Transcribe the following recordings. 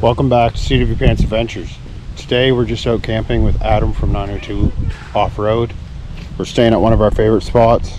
Welcome back to Seat of Your Pants Adventures. Today we're just out camping with Adam from 902 Off-Road. We're staying at one of our favorite spots.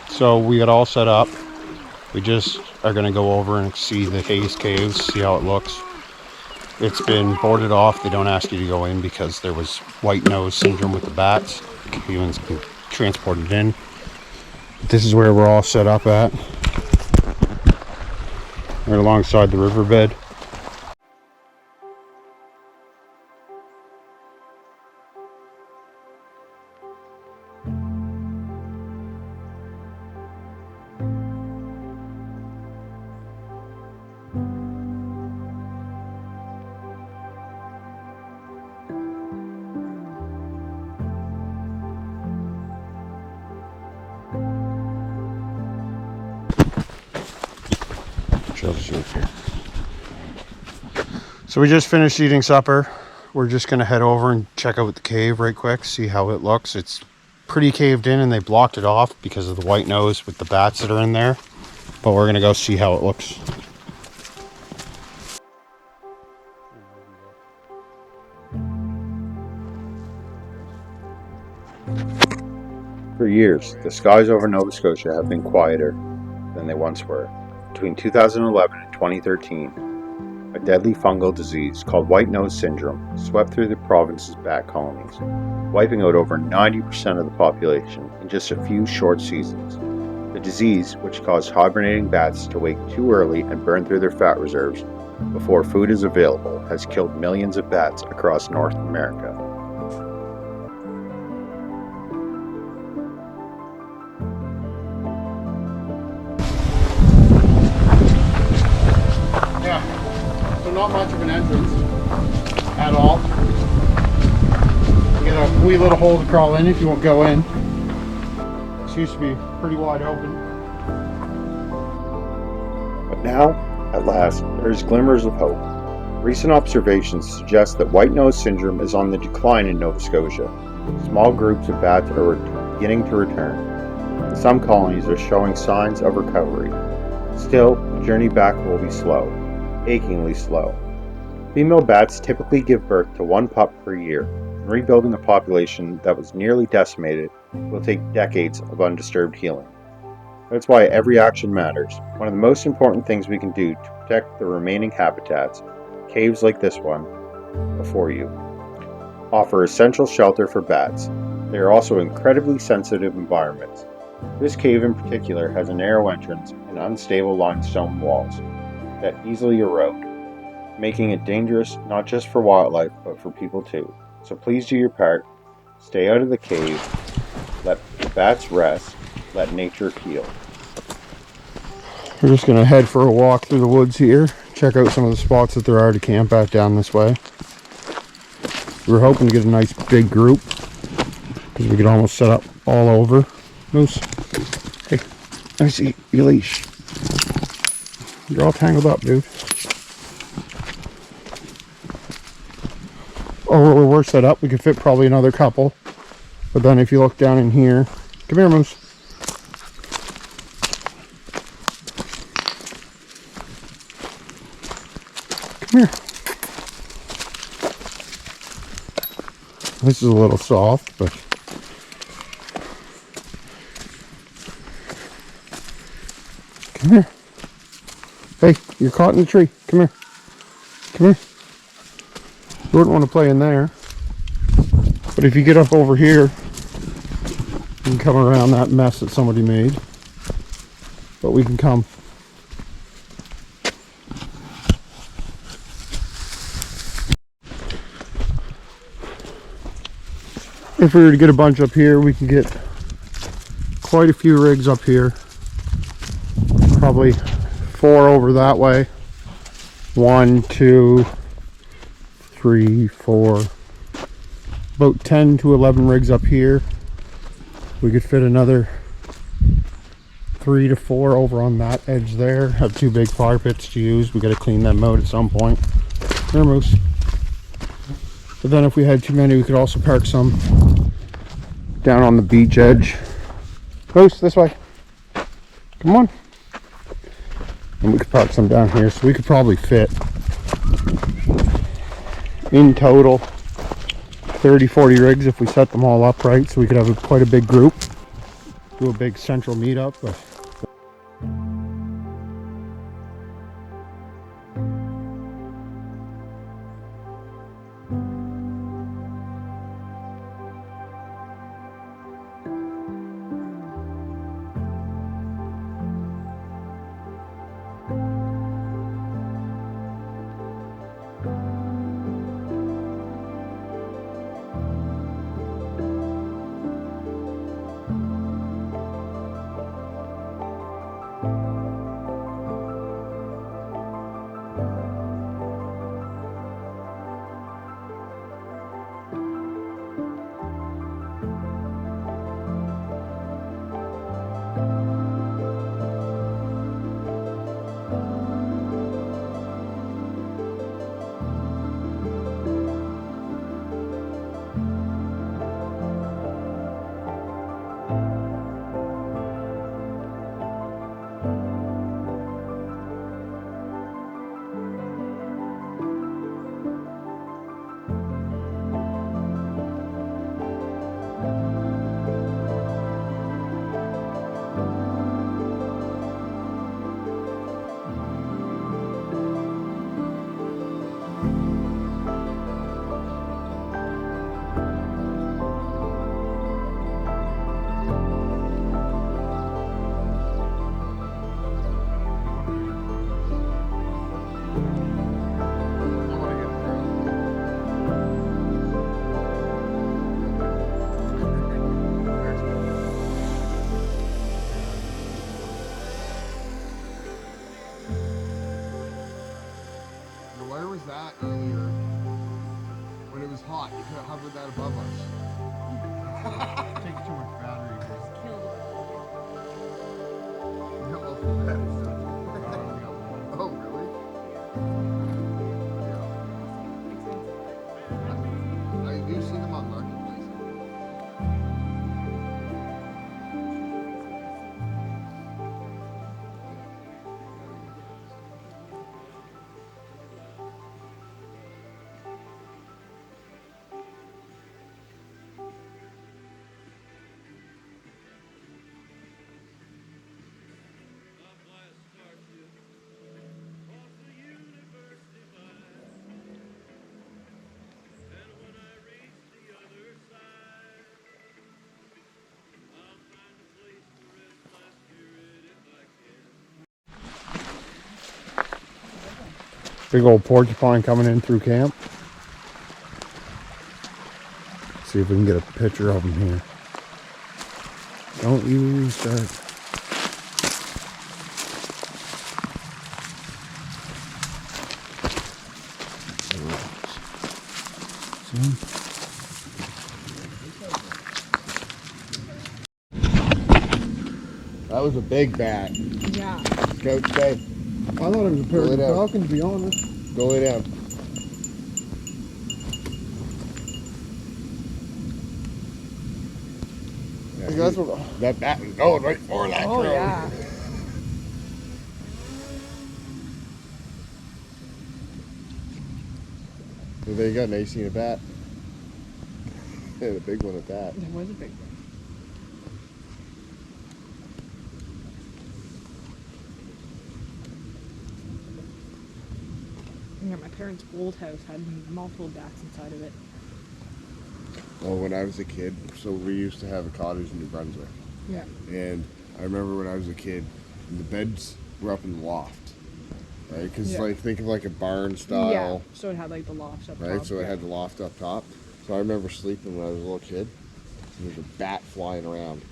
So we got all set up. We just are going to go over and see the Hayes Caves, see how it looks. It's been boarded off. They don't ask you to go in because there was white nose syndrome with the bats. Humans can transport it in. This is where we're all set up at. Right alongside the riverbed. So we just finished eating supper. We're just gonna head over and check out the cave right quick, see how it looks. It's pretty caved in and they blocked it off because of the white nose with the bats that are in there. But we're gonna go see how it looks. For years, the skies over Nova Scotia have been quieter than they once were. Between 2011 and 2013, a deadly fungal disease called white nose syndrome swept through the province's bat colonies, wiping out over 90% of the population in just a few short seasons. The disease, which caused hibernating bats to wake too early and burn through their fat reserves before food is available, has killed millions of bats across North America. Not much of an entrance at all. You got a wee little hole to crawl in if you won't go in. This used to be pretty wide open. But now, at last, there's glimmers of hope. Recent observations suggest that white nose syndrome is on the decline in Nova Scotia. Small groups of bats are beginning to return. Some colonies are showing signs of recovery. Still, the journey back will be slow. Achingly slow. Female bats typically give birth to one pup per year, and rebuilding a population that was nearly decimated will take decades of undisturbed healing. That's why every action matters. One of the most important things we can do to protect the remaining habitats, caves like this one before you, offer essential shelter for bats. They are also incredibly sensitive environments. This cave in particular has a narrow entrance and unstable limestone walls that easily erode, making it dangerous not just for wildlife but for people too. So please do your part, stay out of the cave, let the bats rest, let nature heal. We're just going to head for a walk through the woods here, check out some of the spots that there are to camp at down this way. We're hoping to get a nice big group because we could almost set up all over. Moose, hey, let me see your leash. You're all tangled up, dude. Oh, where we're set up, we could fit probably another couple. But then if you look down in here, come here, Moose. Come here. This is a little soft, but Come here. Hey, you're caught in the tree. Come here. Come here. You wouldn't want to play in there. But if you get up over here, you can come around that mess that somebody made. But we can come. If we were to get a bunch up here, we could get quite a few rigs up here. Probably 4 over that way. 1, 2, 3, 4. About 10 to 11 rigs up here. We could fit another 3 to 4 over on that edge there. Have 2 big fire pits to use. We got to clean them out at some point. Here, Moose. But then if we had too many, we could also park some down on the beach edge. Moose, this way. Come on. And we could park some down here. So we could probably fit, in total, 30, 40 rigs if we set them all up right. So we could have quite a big group. Do a big central meetup. But where was that earlier? When it was hot, you could have hovered that above us. Take too much battery. Oh, really? Yeah. I do see them on Marketplace. Big old porcupine coming in through camp. See if we can get a picture of him here. Don't you start. That was a big bat. Yeah. Coach, stay. I thought it was a pair of falcons, to be honest. Go lay down. Yeah, that's what that bat was going right for that. Oh, yeah. So there you go, now you seen a bat. Yeah, the big one at that. It was a big one. Yeah, my parents' old house had multiple bats inside of it. Well, when I was a kid, so we used to have a cottage in New Brunswick. Yeah. And I remember when I was a kid, the beds were up in the loft. Right? Because, Yeah. like, think of like a barn style. Yeah. So it had like the lofts up Right? top. So it yeah. had the loft up top. So I remember sleeping when I was a little kid. There was a bat flying around.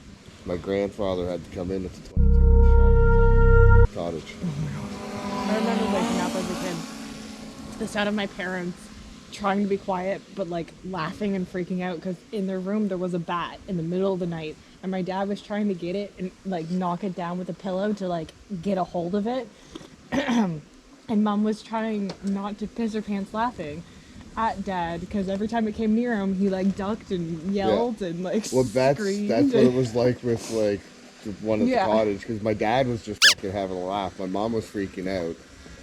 My grandfather had to come in with the 22 and shot inside the cottage. I remember waking up as a kid, the sound of my parents trying to be quiet, but like laughing and freaking out because in their room there was a bat in the middle of the night, and my dad was trying to get it and like knock it down with a pillow to like get a hold of it, and mom was trying not to piss her pants laughing at dad because every time it came near him, he like ducked and yelled and like Well, that's screamed. what it was like with like the one at Yeah. the cottage, because my dad was just fucking having a laugh. My mom was freaking out,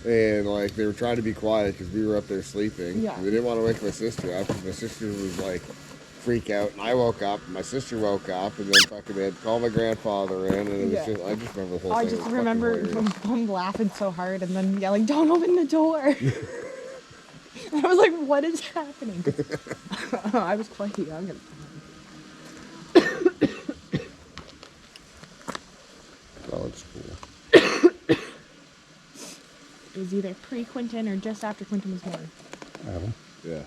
and like they were trying to be quiet because we were up there sleeping. Yeah. They didn't want to wake my sister up because my sister was like freak out, and I woke up, and my sister woke up, and then fucking they had to call my grandfather in, and it was Yeah. just I just remember the whole I thing. just It was remember fucking hilarious. mom laughing so hard and then yelling, "Don't open the door!" I was like, "What is happening?" I was quite young at the time. Oh, it's cool. It was either pre-Quentin or just after Quentin was born. Adam. Yeah.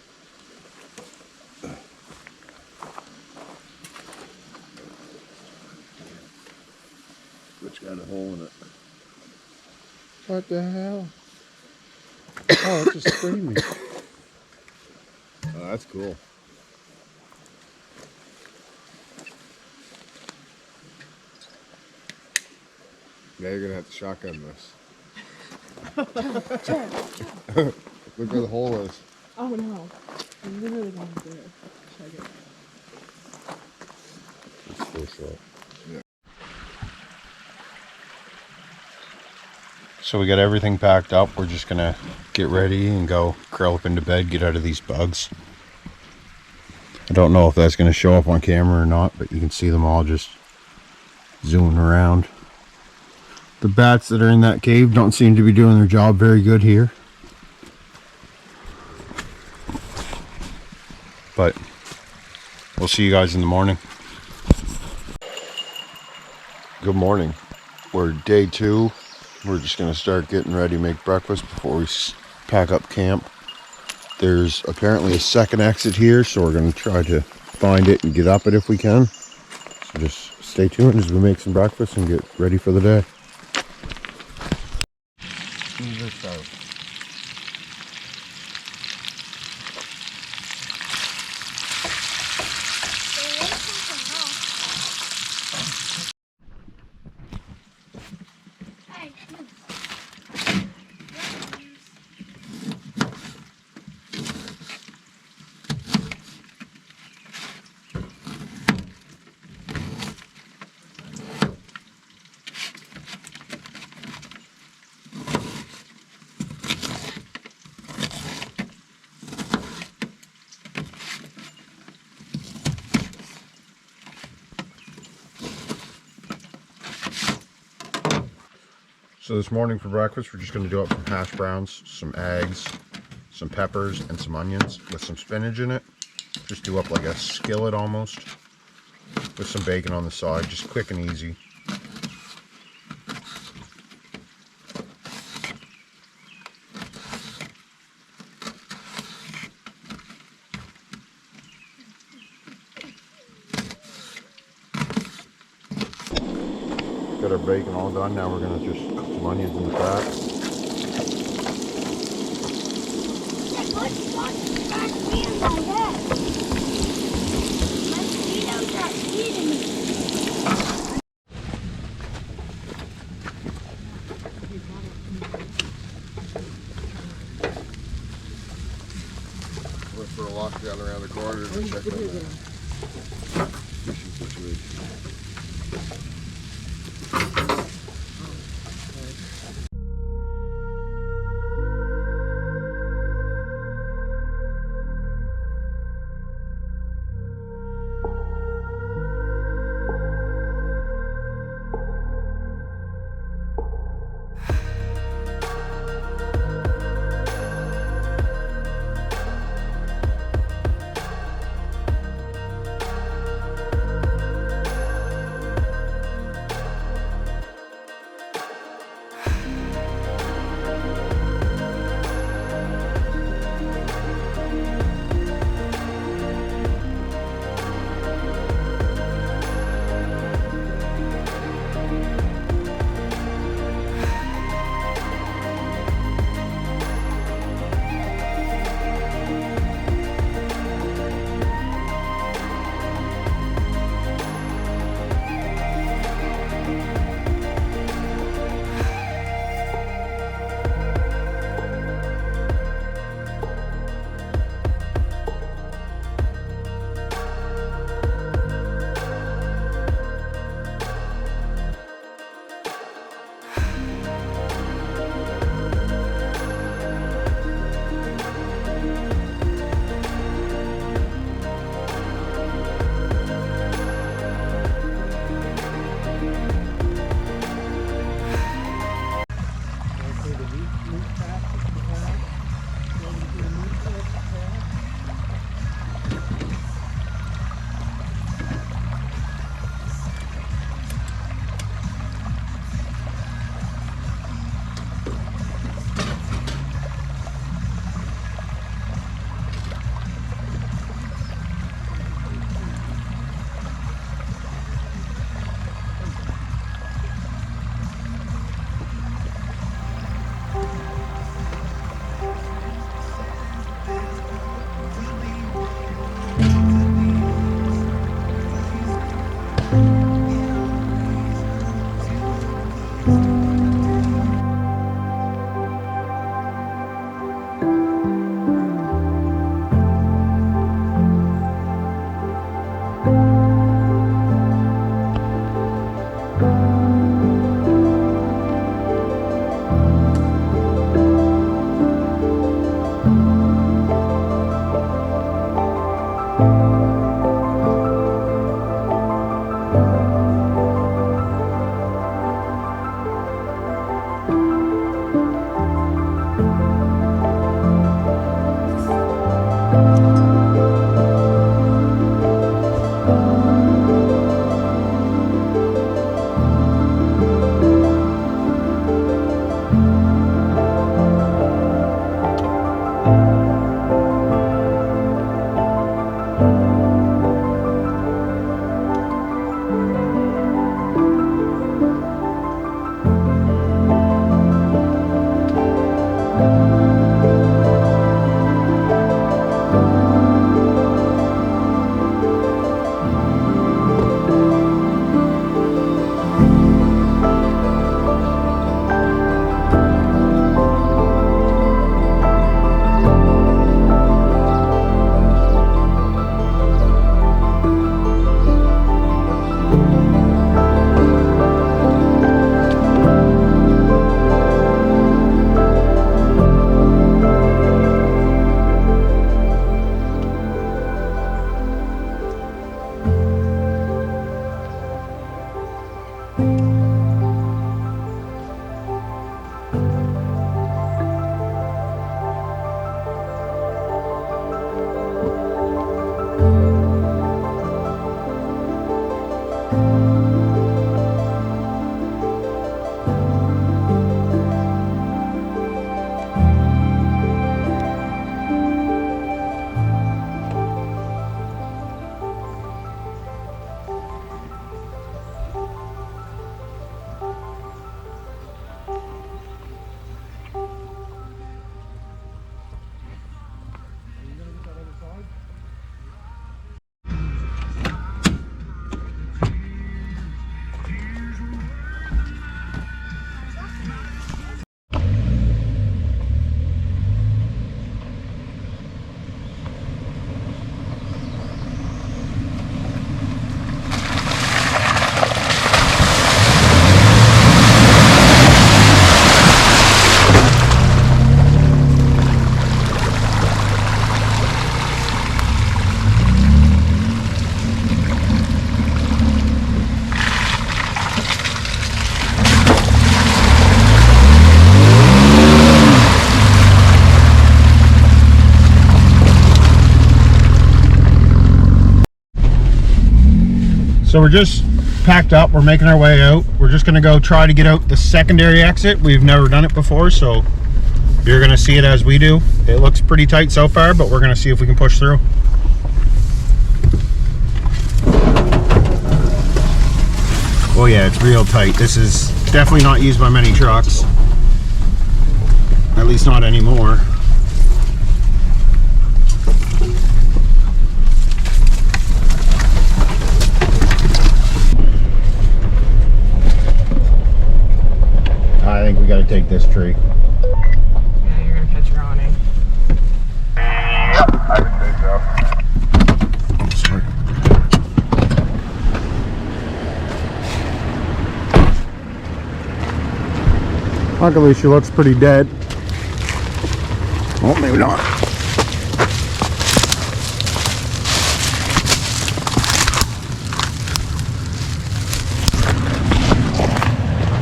Which got a hole in it. What the hell? Oh, it's just screaming. Oh, that's cool. Now you're gonna have to shotgun this. Look where the hole is. Oh no! I literally want to do it. Check it. It's full shot. Yeah. So we got everything packed up. We're just gonna get ready and go curl up into bed, get out of these bugs. I don't know if that's gonna show up on camera or not, but you can see them all just zooming around. The bats that are in that cave don't seem to be doing their job very good here. But we'll see you guys in the morning. Good morning. We're day 2. We're just going to start getting ready to make breakfast before we pack up camp. There's apparently a second exit here, so we're going to try to find it and get up it if we can. So just stay tuned as we make some breakfast and get ready for the day. Move this out. So this morning for breakfast, we're just going to do up some hash browns, some eggs, some peppers, and some onions with some spinach in it. Just do up like a skillet almost, with some bacon on the side, just quick and easy. Got our bacon all done. Now we're going to just cook some onions in the fat. Went for a walk down around the corner to check on that fishing situation. So we're just packed up, we're making our way out. We're just gonna go try to get out the secondary exit. We've never done it before, so you're gonna see it as we do. It looks pretty tight so far, but we're gonna see if we can push through. Oh yeah, it's real tight. This is definitely not used by many trucks. At least not anymore. I think we got to take this tree. Yeah, you're gonna catch your awning. Yep, I would say so. Oh, sorry. Luckily, she looks pretty dead. Oh, maybe not.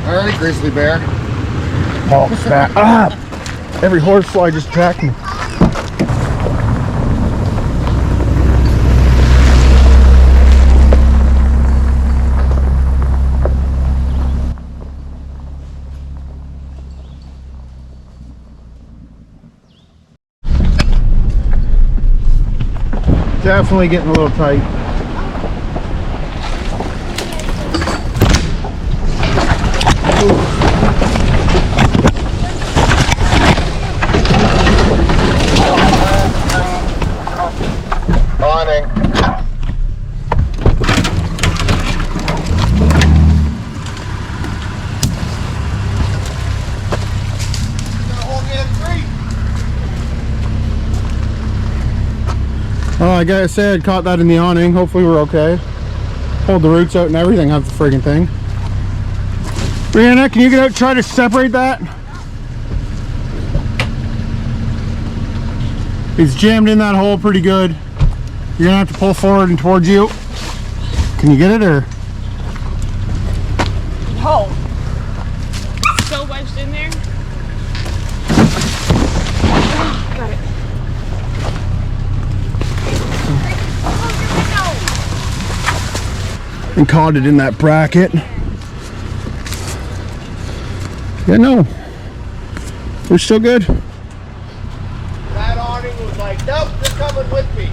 Alright, grizzly bear. Oh, fat. Ah! Every horsefly just attacked me. Definitely getting a little tight. Awning. Like I said, I caught that in the awning. Hopefully we're okay. Pulled the roots out and everything out the friggin' thing. Brianna, can you get out and try to separate that? It's jammed in that hole pretty good. You're gonna have to pull forward and towards you. Can you get it or? No. Still wedged in there. Got it. and caught it in that bracket. Yeah, no, we're still good. That awning was like, nope, they're coming with me.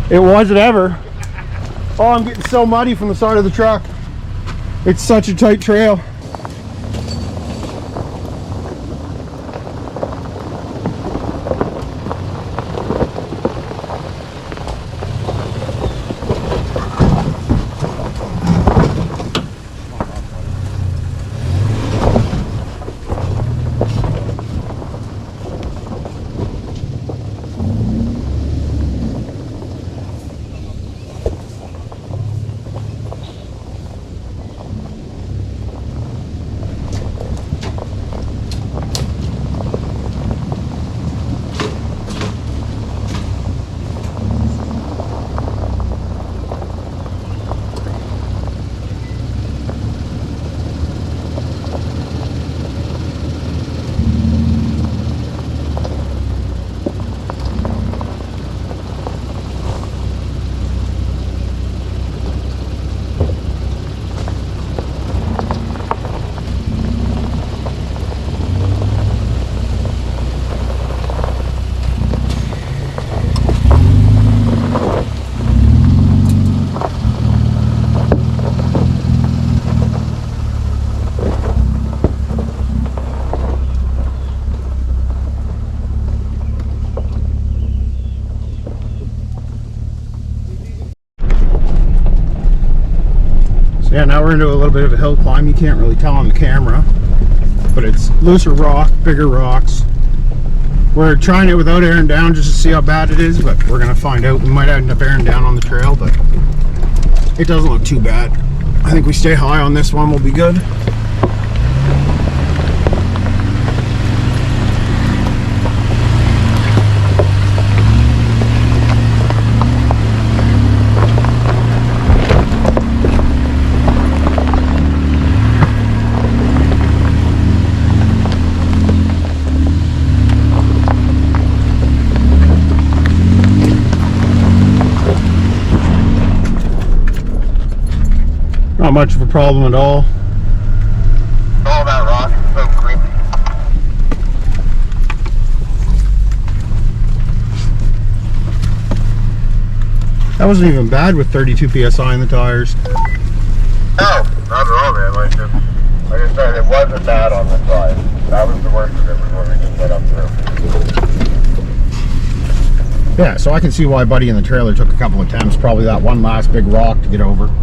It wasn't ever. Oh, I'm getting so muddy from the side of the truck. It's such a tight trail. So yeah, now we're into a little bit of a hill climb. You can't really tell on the camera, but it's looser rock, bigger rocks. We're trying it without airing down just to see how bad it is, but we're gonna find out. We might end up airing down on the trail, but it doesn't look too bad. I think we stay high on this one, we'll be good. Not much of a problem at all. All that rock is so creepy. That wasn't even bad with 32 PSI in the tires. No, not at all, man. Like I said, it wasn't bad on the side. That was the worst of it when we just went up through. Yeah, so I can see why Buddy in the trailer took a couple attempts, probably that one last big rock to get over.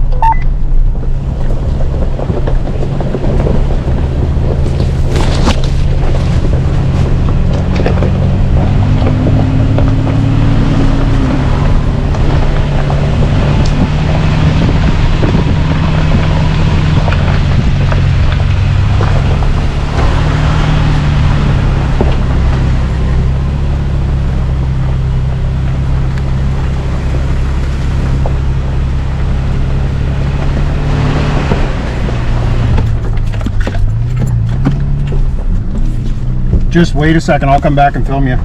Just wait a second, I'll come back and film you.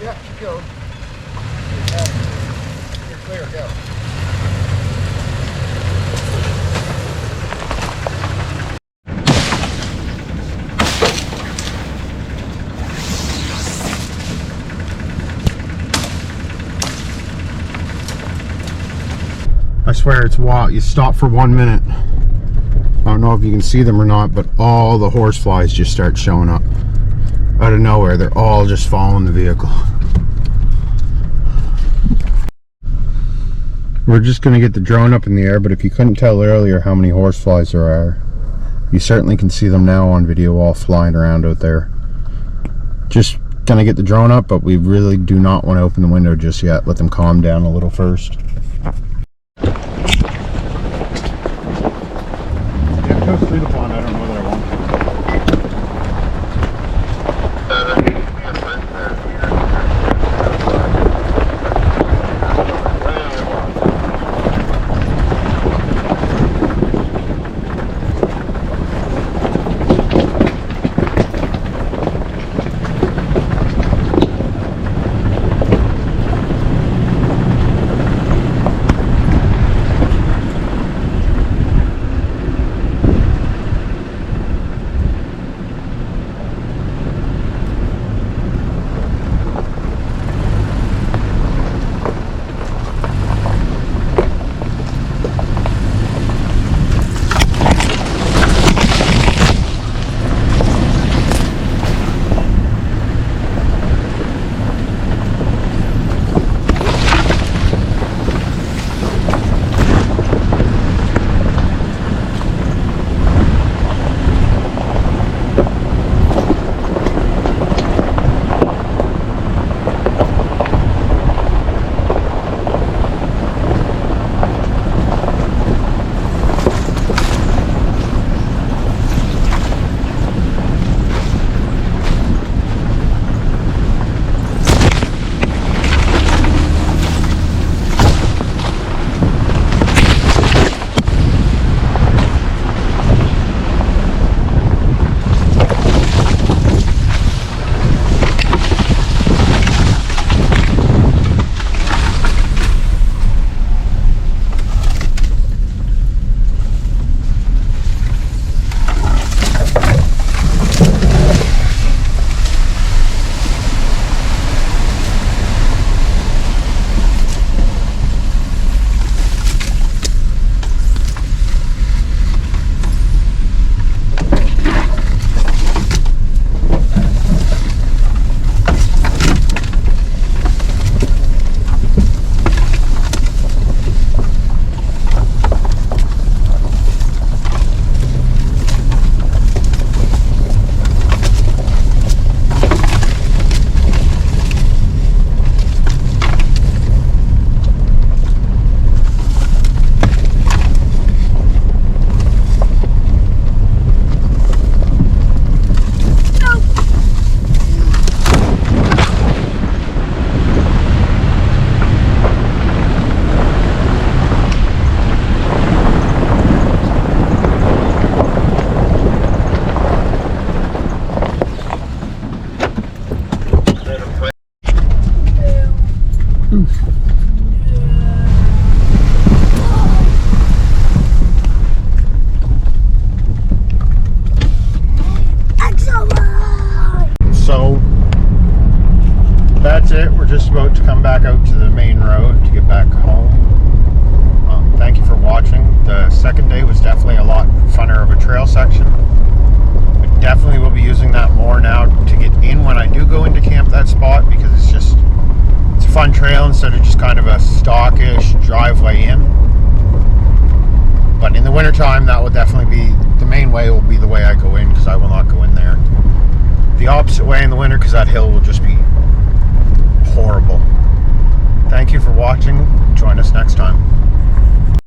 Yeah, go. You're clear, go. I swear it's wild. You stop for 1 minute. I don't know if you can see them or not, but all the horse flies just start showing up out of nowhere. They're all just following the vehicle. We're just going to get the drone up in the air, but if you couldn't tell earlier how many horseflies there are, you certainly can see them now on video all flying around out there. Just going to get the drone up, but we really do not want to open the window just yet. Let them calm down a little first. Yeah, go through the pond. I don't know that I want to. So that's it. We're just about to come back out to the main road to get back home. Thank you for watching. The second day was definitely a lot funner of a trail section. I definitely will be using that more now to get in when I do go into camp that spot, because it's a fun trail instead of just kind of a stockish driveway in. But in the wintertime, that will definitely be the main way. Will be the way I go in, because I will not go in there the opposite way in the winter, because that hill will just be horrible. Thank you for watching. Join us next time.